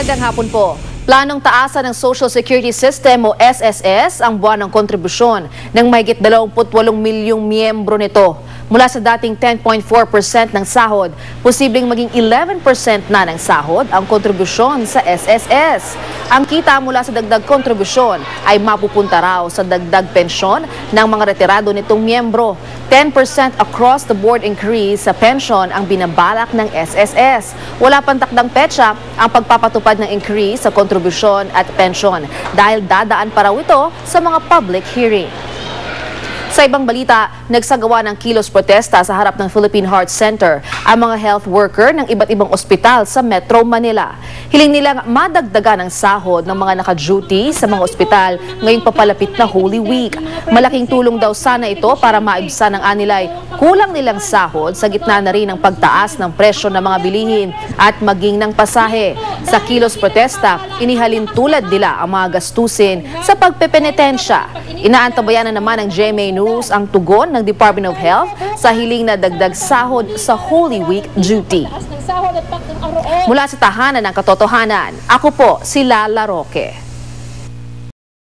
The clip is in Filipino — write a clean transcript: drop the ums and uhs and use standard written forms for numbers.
Magandang hapon po. Planong taasan ng Social Security System o SSS ang buwan ng kontribusyon ng mahigit 28 milyong miyembro nito. Mula sa dating 10.4% ng sahod, posibleng maging 11% na ng sahod ang kontribusyon sa SSS. Ang kita mula sa dagdag kontribusyon ay mapupunta raw sa dagdag pensyon ng mga retirado nitong miyembro. 10% across the board increase sa pension ang binabalak ng SSS. Wala pang takdang petsa ang pagpapatupad ng increase sa kontribusyon at pension dahil dadaan pa raw ito sa mga public hearing. Sa ibang balita, nagsagawa ng kilos protesta sa harap ng Philippine Heart Center ang mga health worker ng iba't ibang ospital sa Metro Manila. Hiling nilang madagdagan ang sahod ng mga naka-duty sa mga ospital ngayong papalapit na Holy Week. Malaking tulong daw sana ito para maibsan ang anilay kulang nilang sahod sa gitna na rin ng pagtaas ng presyo ng mga bilihin at maging ng pasahe. Sa kilos protesta, inihalin tulad nila ang mga gastusin sa pagpepenitensya. Inaantabayan na naman ng GMA News ang tugon ng Department of Health sa hiling na dagdag sahod sa Holy Week duty. Mula sa tahanan ng katotohanan, ako po si Lala Roque.